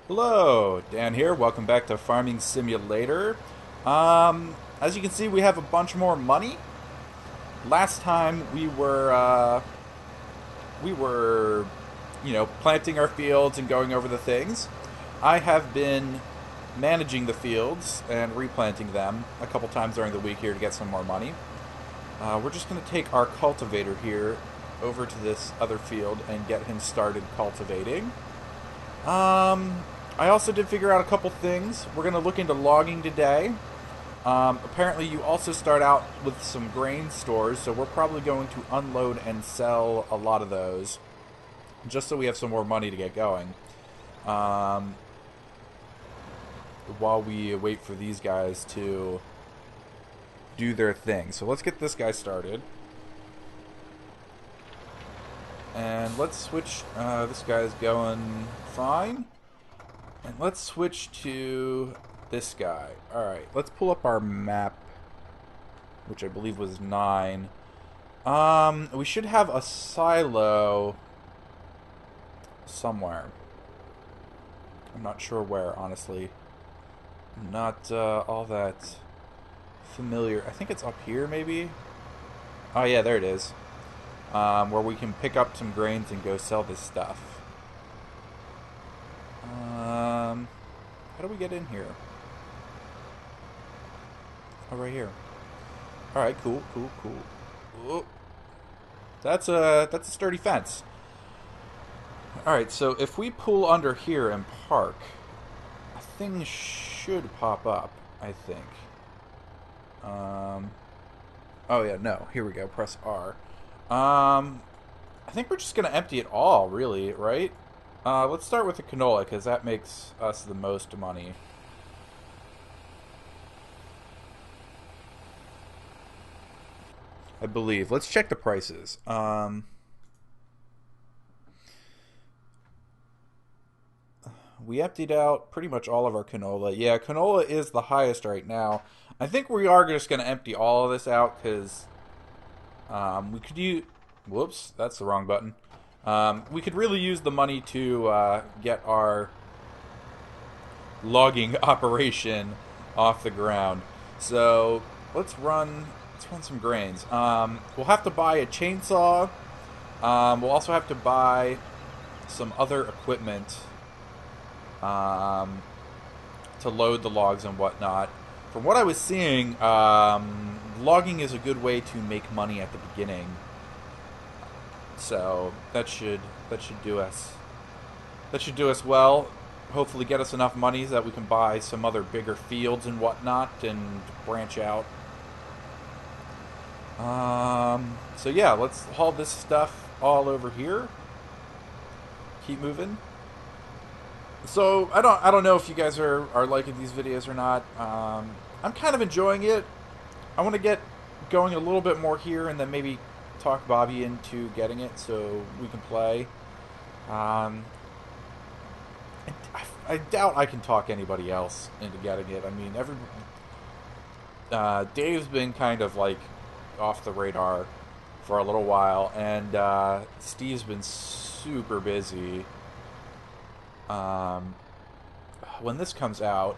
Hello, Dan here. Welcome back to Farming Simulator. As you can see, we have a bunch more money. Last time we were planting our fields and going over the things. I have been managing the fields and replanting them a couple times during the week here to get some more money. We're just going to take our cultivator here over to this other field and get him started cultivating. I also did figure out a couple things. We're going to look into logging today. Apparently, you also start out with some grain stores, so we're probably going to unload and sell a lot of those, just so we have some more money to get going. While we wait for these guys to do their thing. So let's get this guy started. And let's switch. This guy's going fine. And let's switch to this guy. Alright, let's pull up our map, which I believe was 9. We should have a silo somewhere. I'm not sure where, honestly. I'm not all that familiar. I think it's up here, maybe? Oh yeah, there it is. Where we can pick up some grains and go sell this stuff. How do we get in here? Oh, right here. All right, cool. Oh, that's a sturdy fence. All right, so if we pull under here and park, a thing should pop up, I think. Oh yeah, no. Here we go. Press R. I think we're just gonna empty it all, really, right? Let's start with the canola, because that makes us the most money. I believe. Let's check the prices. We emptied out pretty much all of our canola. Yeah, canola is the highest right now. I think we are just going to empty all of this out, because we could use... Whoops, that's the wrong button. We could really use the money to get our logging operation off the ground. So let's run some grains. We'll have to buy a chainsaw. We'll also have to buy some other equipment to load the logs and whatnot. From what I was seeing, logging is a good way to make money at the beginning. So that should do us. That should do us well. Hopefully, get us enough money so that we can buy some other bigger fields and whatnot and branch out. So yeah, let's haul this stuff all over here. Keep moving. So I don't know if you guys are liking these videos or not. I'm kind of enjoying it. I want to get going a little bit more here, and then maybe talk Bobby into getting it so we can play. I doubt I can talk anybody else into getting it. I mean, Dave's been kind of like off the radar for a little while, and Steve's been super busy. When this comes out,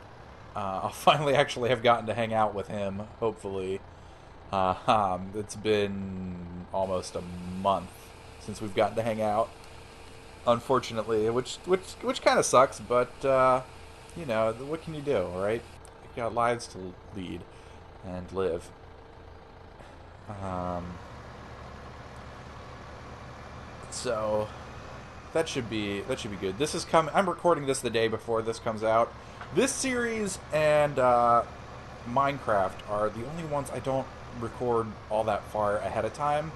I'll finally actually have gotten to hang out with him, hopefully. It's been almost a month since we've gotten to hang out, unfortunately, which kind of sucks, but you know, what can you do, right? You got lives to lead and live. So that should be good. This is coming. I'm recording this the day before this comes out. This series and Minecraft are the only ones I don't record all that far ahead of time.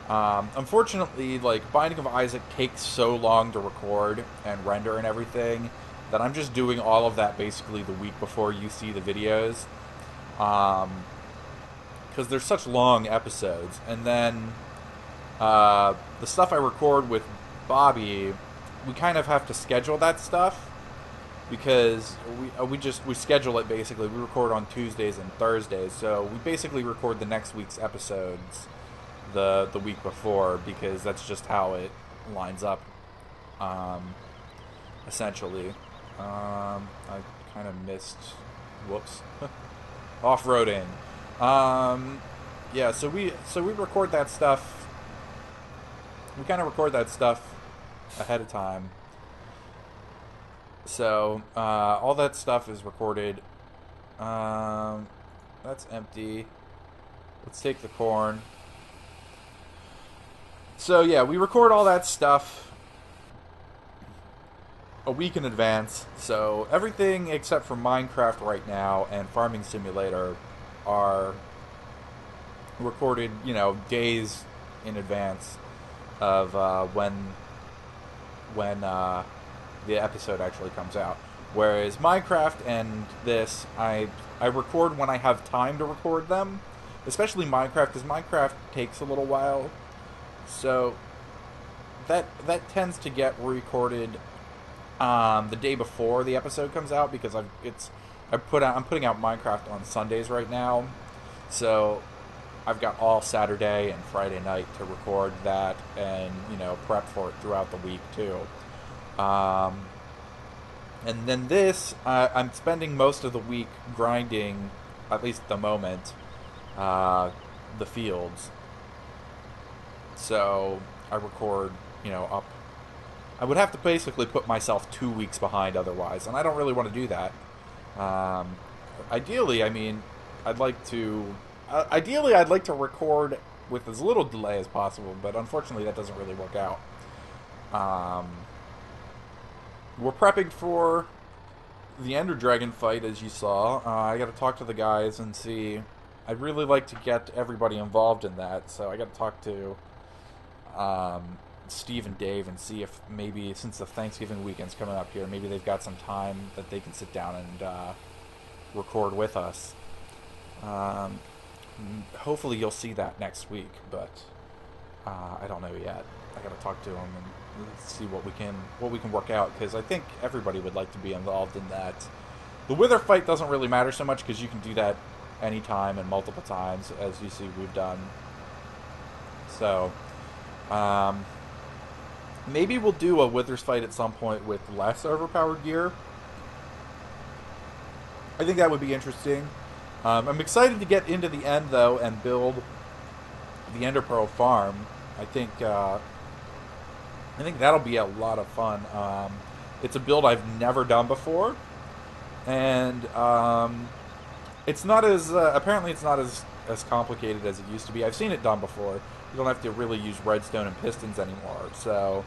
Unfortunately, like, Binding of Isaac takes so long to record and render and everything that I'm just doing all of that basically the week before you see the videos. Because they're such long episodes. And then the stuff I record with Bobby, we kind of have to schedule that stuff because we schedule it basically. We record on Tuesdays and Thursdays, so we basically record the next week's episodes the week before because that's just how it lines up, essentially. I kind of missed. Whoops. Off-roading. Yeah, so we record that stuff. We kind of record that stuff ahead of time. So all that stuff is recorded. Um, that's empty. Let's take the corn. So yeah, we record all that stuff a week in advance. So everything except for Minecraft right now and Farming Simulator are recorded, days in advance of when the episode actually comes out. Whereas Minecraft and this, I record when I have time to record them, especially Minecraft, because Minecraft takes a little while. So that tends to get recorded the day before the episode comes out because I'm putting out Minecraft on Sundays right now, so I've got all Saturday and Friday night to record that and prep for it throughout the week too. Um, and then this, I'm spending most of the week grinding, at least at the moment, the fields. So I record, up. I would have to basically put myself 2 weeks behind otherwise, and I don't really want to do that. Um, ideally, I mean, I'd like to. Ideally, I'd like to record with as little delay as possible, but unfortunately, that doesn't really work out. Um, we're prepping for the Ender Dragon fight, as you saw. I got to talk to the guys and see. I'd really like to get everybody involved in that, so I got to talk to Steve and Dave and see if maybe, since the Thanksgiving weekend's coming up here, maybe they've got some time that they can sit down and record with us. Um, Hopefully you'll see that next week, but I don't know yet. I got to talk to them and see what we can work out, because I think everybody would like to be involved in that. The Wither fight doesn't really matter so much because you can do that anytime and multiple times, as you see we've done. So, maybe we'll do a Withers fight at some point with less overpowered gear. I think that would be interesting. I'm excited to get into the end though and build the Ender Pearl farm. I think that'll be a lot of fun. It's a build I've never done before, and it's not as apparently it's not as complicated as it used to be. I've seen it done before. You don't have to really use redstone and pistons anymore, so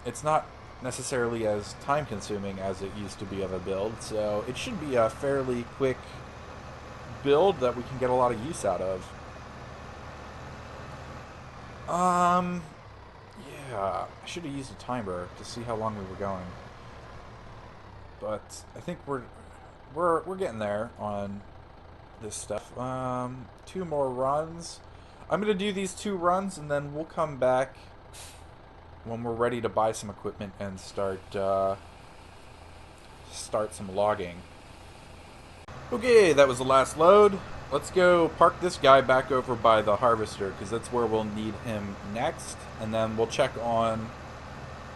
it's not necessarily as time consuming as it used to be of a build. So it should be a fairly quick build that we can get a lot of use out of. Yeah, I should have used a timer to see how long we were going, but I think we're getting there on this stuff. 2 more runs. I'm gonna do these 2 runs, and then we'll come back when we're ready to buy some equipment and start some logging. Okay, that was the last load. Let's go park this guy back over by the harvester, because that's where we'll need him next, and then we'll check on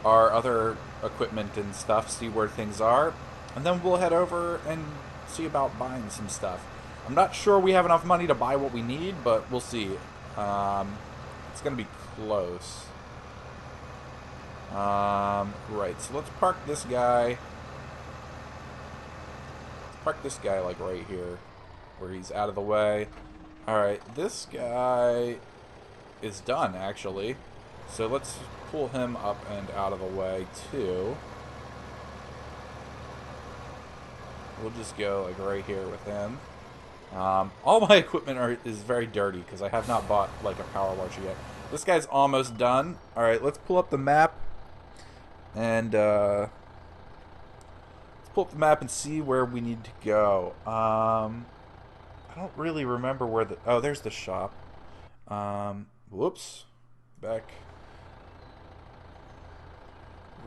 our other equipment and stuff, see where things are, and then we'll head over and see about buying some stuff. I'm not sure we have enough money to buy what we need, but we'll see. It's gonna be close. Right, so let's park this guy. Park this guy like right here, where he's out of the way. Alright, this guy is done actually, so let's pull him up and out of the way too. We'll just go like right here with him. All my equipment is very dirty because I have not bought like a power washer yet. This guy's almost done. Alright, let's pull up the map and see where we need to go. I don't really remember where the... Oh, there's the shop. Whoops. Back.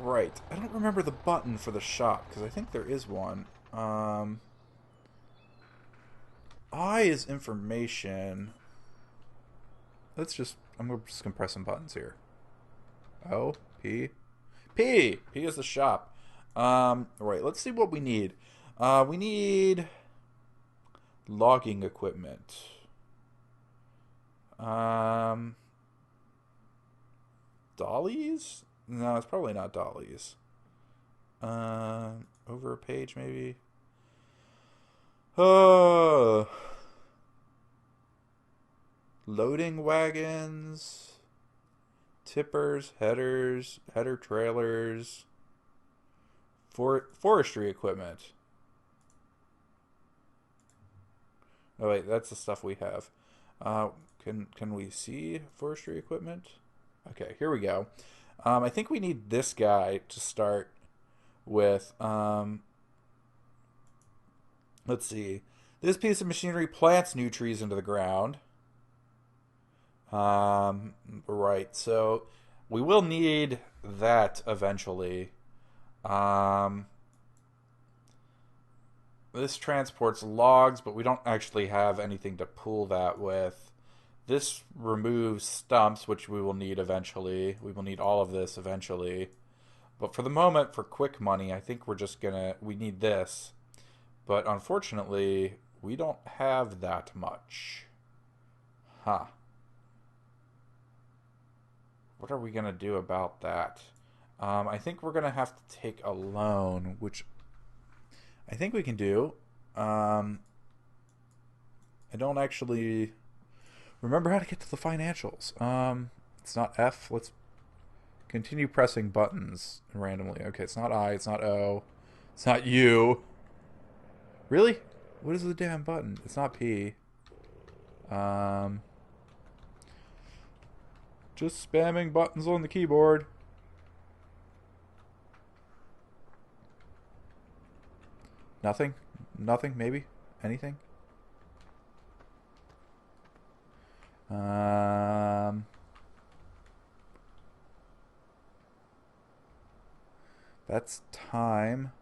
Right. I don't remember the button for the shop, because I think there is one. I is information. I'm just going to press some buttons here. O, P. P! P is the shop. Right, let's see what we need. We need logging equipment. Um, Dollies? No, it's probably not dollies. Over a page maybe. Oh, loading wagons, tippers, headers, header trailers, forestry equipment. Oh wait, that's the stuff we have. Can we see forestry equipment? Okay, here we go. I think we need this guy to start with. Let's see. This piece of machinery plants new trees into the ground. Right. So we will need that eventually. Um, this transports logs, but we don't actually have anything to pull that with. This removes stumps, which we will need eventually. We will need all of this eventually. But for the moment, for quick money, I think we're just gonna... We need this. But unfortunately, we don't have that much. Huh. What are we gonna do about that? I think we're gonna have to take a loan, which I think we can do. I don't actually remember how to get to the financials. It's not F. Let's continue pressing buttons randomly. Okay, it's not I. It's not O. It's not U. Really? What is the damn button? It's not P. Just spamming buttons on the keyboard. Nothing? Nothing? Maybe? Anything? That's time.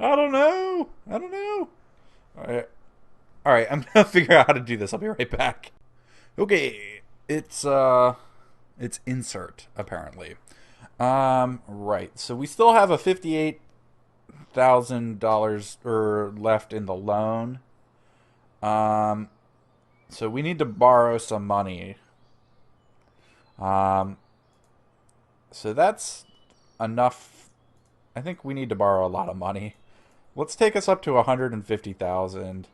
I don't know. I don't know. All right, I'm gonna figure out how to do this. I'll be right back. Okay, it's insert apparently. Right. So we still have a $58,000 left in the loan. Um, so we need to borrow some money. Um, so that's enough. I think we need to borrow a lot of money. Let's take us up to 150,000.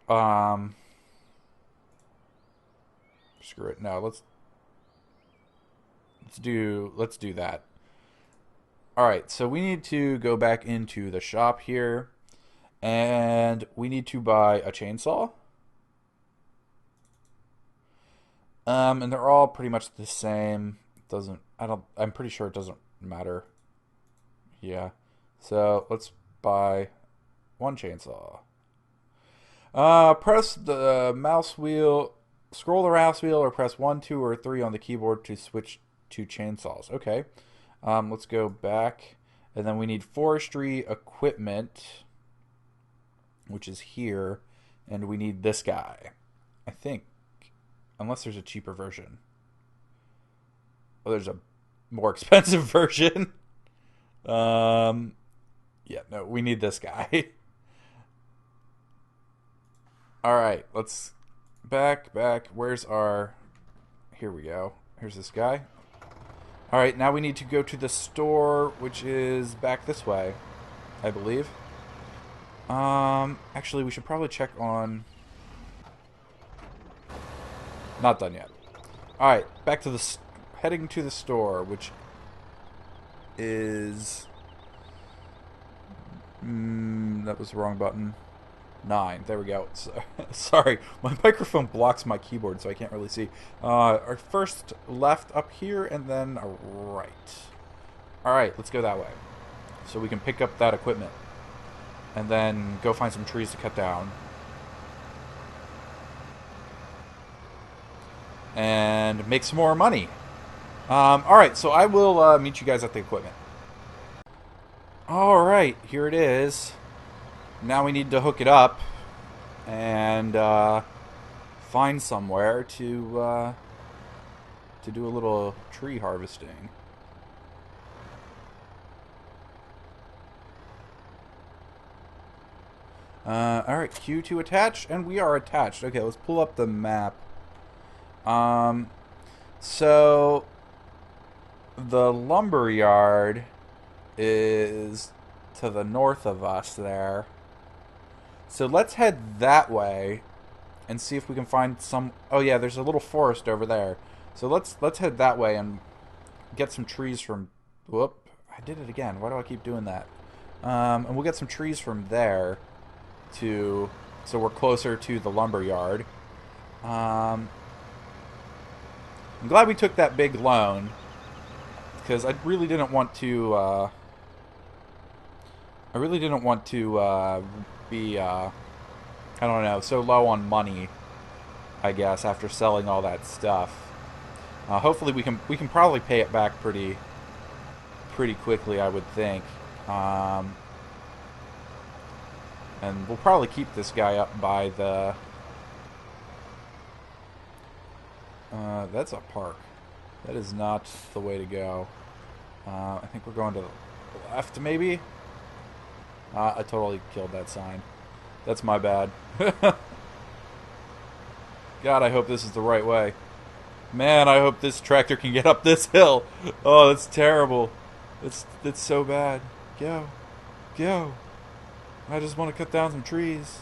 Um, Screw it. No, let's do that. All right, so we need to go back into the shop here, and we need to buy a chainsaw. And they're all pretty much the same. Doesn't I don't I'm pretty sure it doesn't matter. Yeah. So let's buy one chainsaw. Press the mouse wheel, scroll the mouse wheel, or press 1, 2, or 3 on the keyboard to switch to chainsaws. Okay. Let's go back. And then we need forestry equipment, which is here. And we need this guy, I think. Unless there's a cheaper version. Oh, there's a more expensive version. Yeah, no, we need this guy. All right, let's back. Where's our... Here we go. Here's this guy. All right, now we need to go to the store, which is back this way, I believe. Actually, we should probably check on... Not done yet. All right, back to the... Heading to the store, which is... that was the wrong button. 9. There we go. Sorry, my microphone blocks my keyboard, so I can't really see. Our first left up here, and then a right. All right, let's go that way, so we can pick up that equipment, and then go find some trees to cut down, and make some more money. All right, so I will meet you guys at the equipment. All right, here it is. Now we need to hook it up and find somewhere to do a little tree harvesting. Alright, Q to attach, and we are attached. Okay, let's pull up the map. Um, so the lumber yard is to the north of us there. So let's head that way and see if we can find some. Oh yeah, there's a little forest over there. So let's head that way and get some trees from. Whoop! I did it again. Why do I keep doing that? And we'll get some trees from there to, so we're closer to the lumber yard. I'm glad we took that big loan because I really didn't want to. I really didn't want to be. I don't know, so low on money. I guess after selling all that stuff. Hopefully we can probably pay it back pretty quickly, I would think. And we'll probably keep this guy up by the. That's a park. That is not the way to go. I think we're going to the left, maybe? I totally killed that sign. That's my bad. God, I hope this is the right way. Man, I hope this tractor can get up this hill. Oh, that's terrible. It's so bad. Go. Go. I just want to cut down some trees.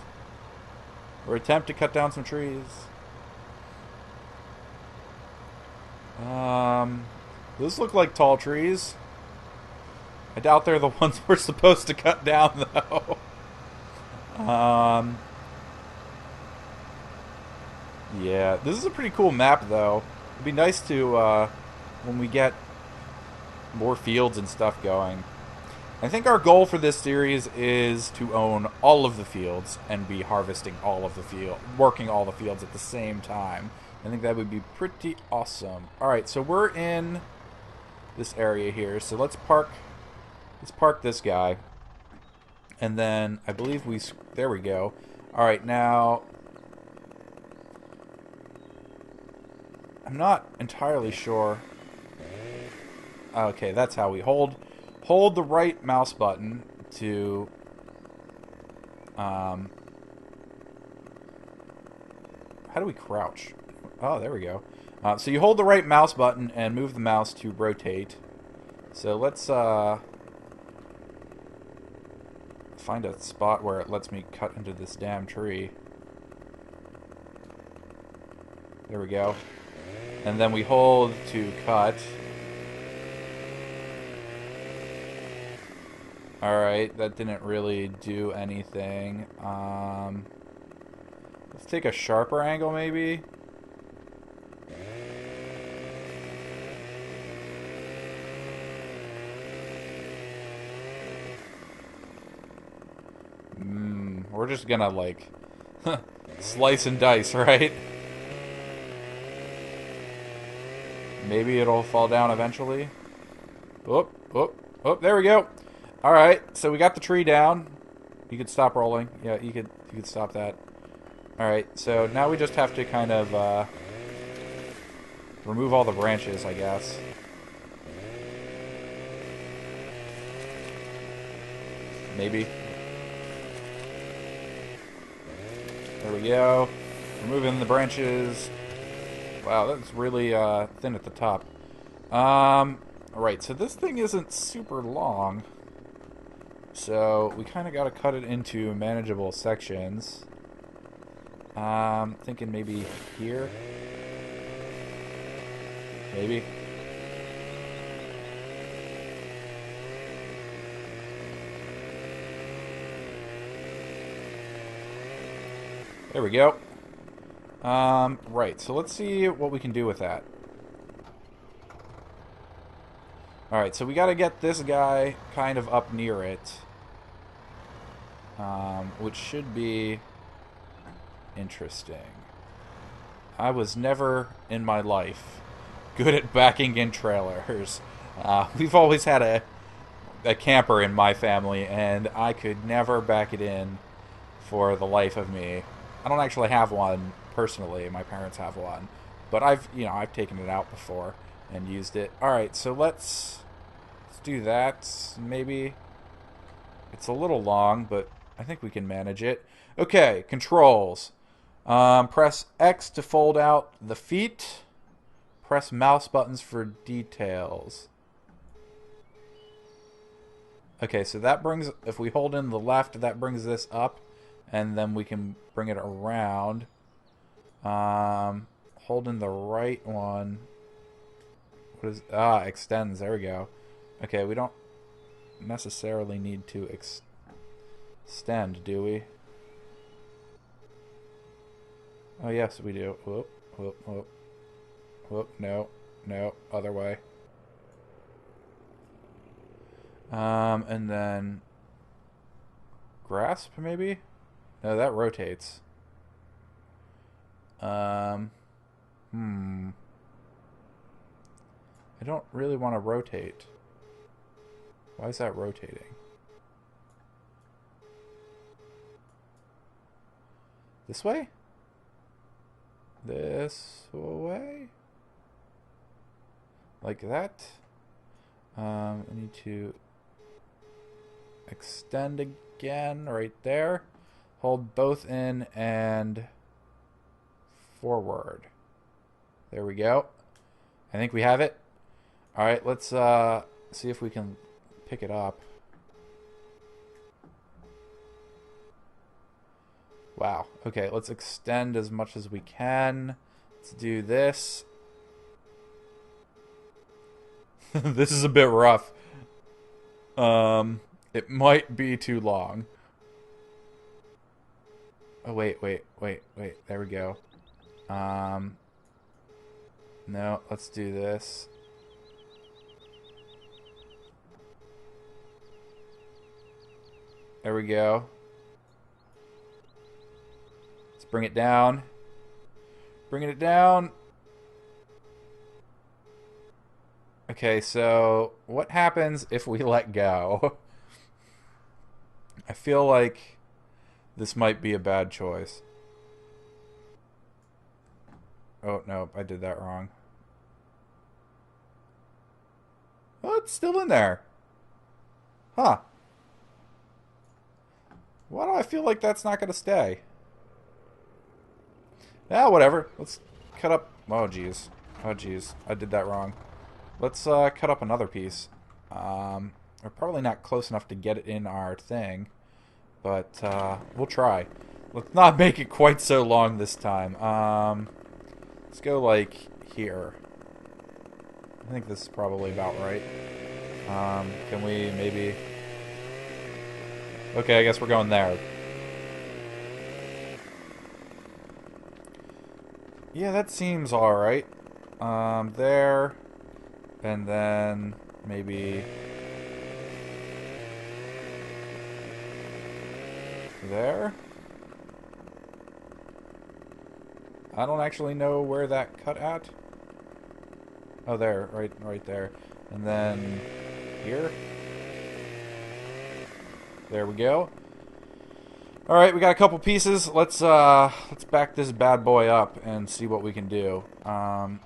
Or attempt to cut down some trees. Those look like tall trees. I doubt they're the ones we're supposed to cut down, though. Yeah, this is a pretty cool map, though. It'd be nice to, when we get more fields and stuff going. I think our goal for this series is to own all of the fields and be harvesting all of the field, working all the fields at the same time. I think that would be pretty awesome. Alright, so we're in this area here, so let's park this guy. And then, I believe there we go. Alright, now, I'm not entirely sure. Okay, that's how we hold the right mouse button to how do we crouch? Oh, there we go. So you hold the right mouse button and move the mouse to rotate. So let's find a spot where it lets me cut into this damn tree. There we go. And then we hold to cut. Alright, that didn't really do anything. Let's take a sharper angle, maybe? We're just gonna, like, slice and dice, right? Maybe it'll fall down eventually. Whoop, whoop, whoop, there we go. Alright, so we got the tree down. You could stop rolling. Yeah, you could stop that. Alright, so now we just have to kind of remove all the branches, I guess. Maybe. There we go. Removing the branches. Wow, that's really thin at the top. Alright, so this thing isn't super long. So we kind of got to cut it into manageable sections. Thinking maybe here. Maybe. There we go. Right, so let's see what we can do with that. Alright, so we gotta get this guy kind of up near it. Which should be interesting. I was never, in my life, good at backing in trailers. We've always had a camper in my family, and I could never back it in for the life of me. I don't actually have one personally. My parents have one, but I've taken it out before and used it. All right, so let's do that. Maybe it's a little long, but I think we can manage it. Okay, controls. Press X to fold out the feet. Press mouse buttons for details. Okay, so that brings, if we hold in the left, that brings this up, and then we can bring it around. Hold in the right one. What is, extends, there we go. Okay, we don't necessarily need to extend, do we? Oh, yes, we do. Whoop, whoop, whoop. Whoop, no, no, other way. And then grasp, maybe? No, that rotates. I don't really want to rotate. Why is that rotating? This way? This way? Like that? I need to extend again right there. Hold both in and forward. There we go. I think we have it. Alright, let's see if we can pick it up. Wow. Okay, let's extend as much as we can. Let's do this. This is a bit rough. It might be too long. Oh, wait. There we go. No, let's do this. There we go. Let's bring it down. Bringing it down. Okay, so what happens if we let go? I feel like this might be a bad choice. Oh, no, I did that wrong. Oh, it's still in there. Huh. Why do I feel like that's not going to stay? Yeah, whatever. Let's cut up... Oh, jeez. Oh, jeez. I did that wrong. Let's cut up another piece. We're probably not close enough to get it in our thing, but we'll try. Let's not make it quite so long this time. Let's go, like, here. I think this is probably about right. Can we maybe... Okay, I guess we're going there. Yeah, that seems alright. There. And then maybe there. I don't actually know where that cut at. Oh, there, right there. And then here. There we go. All right, we got a couple pieces. Let's back this bad boy up and see what we can do. All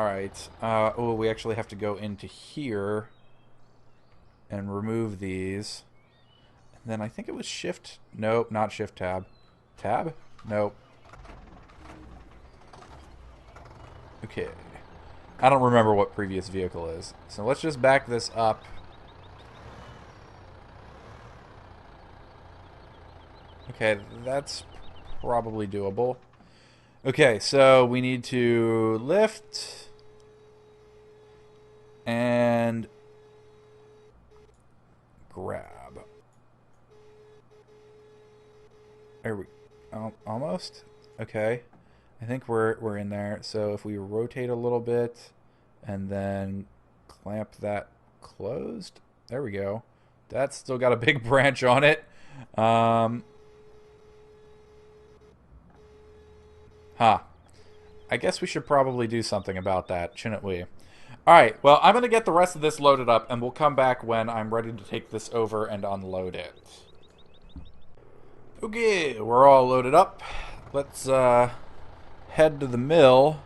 right. Oh, we actually have to go into here and remove these. And then I think it was shift. Nope, not shift tab. Tab? Nope. Okay. I don't remember what previous vehicle is. So let's just back this up. Okay, that's probably doable. Okay, so we need to lift and grab. There we almost. Okay, I think we're in there. So if we rotate a little bit and then clamp that closed, there we go. That's still got a big branch on it. I guess we should probably do something about that, shouldn't we? Alright, well, I'm going to get the rest of this loaded up, and we'll come back when I'm ready to take this over and unload it. Okay, we're all loaded up. Let's head to the mill,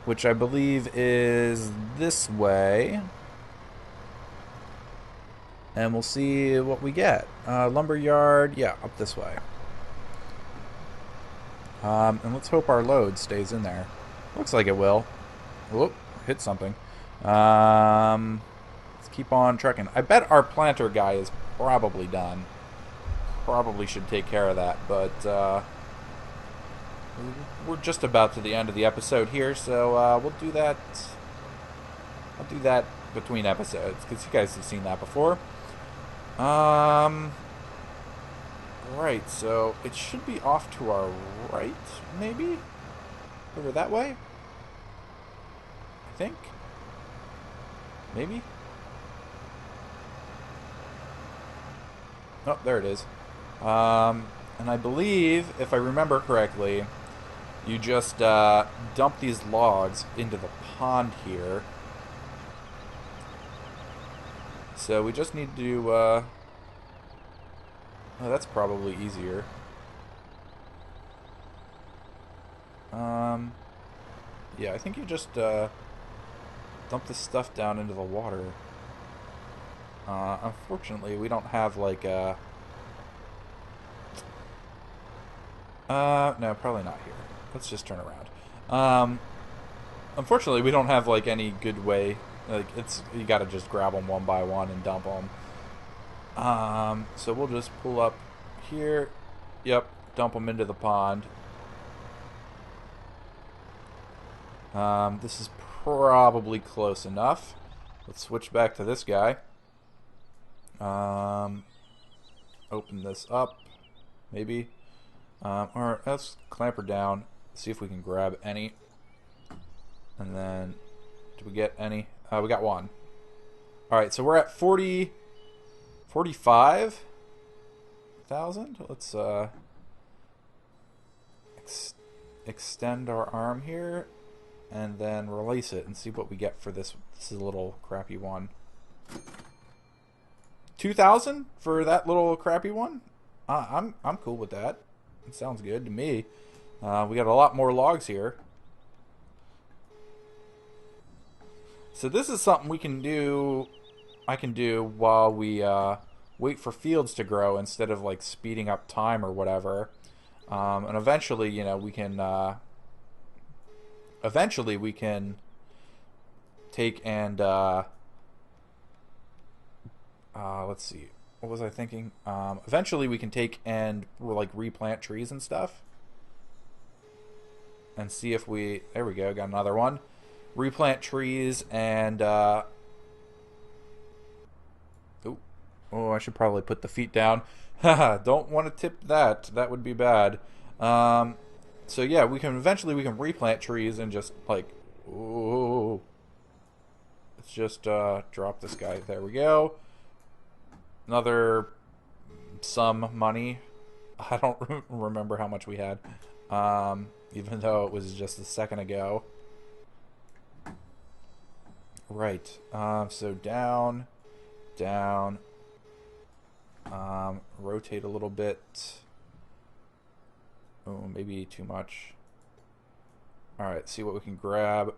which I believe is this way. And we'll see what we get. Lumberyard, yeah, up this way. And let's hope our load stays in there. Looks like it will. Whoop, hit something. Let's keep on trucking. I bet our planter guy is probably done. Probably should take care of that, but we're just about to the end of the episode here, so we'll do that. I'll do that between episodes, because you guys have seen that before. Right, so it should be off to our right, maybe? Over that way? I think? Maybe? Oh, there it is. And I believe, if I remember correctly, you just dump these logs into the pond here. So we just need to, oh, that's probably easier. Yeah, I think you just, dump this stuff down into the water. Unfortunately, we don't have, like, no, probably not here. Let's just turn around. Unfortunately, we don't have, like, any good way. Like, you gotta just grab them one by one and dump them. So we'll just pull up here. Yep, dump them into the pond. This is probably close enough. Let's switch back to this guy. Open this up, maybe. Or let's clamp her down, see if we can grab any. And then, did we get any? We got one. Alright, so we're at 45,000. Let's extend our arm here and then release it and see what we get for this. This is a little crappy one. 2,000 for that little crappy one? I'm cool with that. It sounds good to me. We got a lot more logs here. So this is something we can do. I can do while we wait for fields to grow instead of like speeding up time or whatever. And eventually, you know, we can. Eventually, we can take and. Let's see. What was I thinking? Eventually, we can take and like replant trees and stuff, and see if we. There we go. Got another one. Replant trees and. Oh, I should probably put the feet down. Haha, don't want to tip that. That would be bad. So yeah, we can replant trees and just like. Ooh. Let's just drop this guy. There we go. Another some money. I don't remember how much we had, even though it was just a second ago. Right. So down, down. Rotate a little bit. Oh, maybe too much. All right. See what we can grab.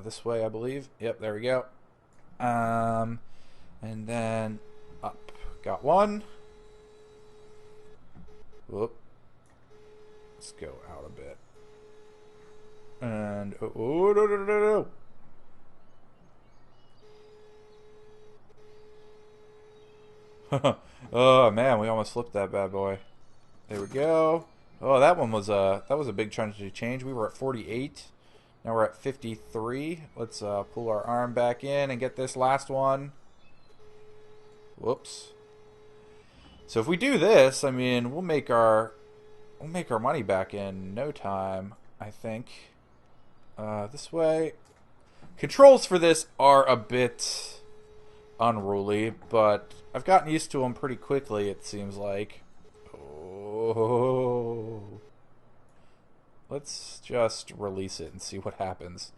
This way, I believe. Yep. There we go. And then up. Got one. Whoop. Let's go out a bit. And oh no no no no. Oh man, we almost flipped that bad boy. There we go. Oh, that was a big chunk to change. We were at 48. Now we're at 53. Let's pull our arm back in and get this last one. Whoops. So if we do this, I mean, we'll make our money back in no time, I think. This way. Controls for this are a bit unruly, but I've gotten used to them pretty quickly, it seems like. Oh. Let's just release it and see what happens.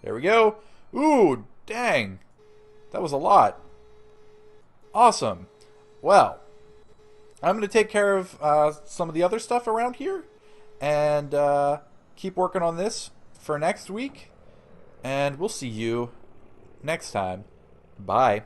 There we go. Ooh, dang. That was a lot. Awesome. Well, I'm going to take care of some of the other stuff around here and keep working on this for next week. And we'll see you next time. Bye.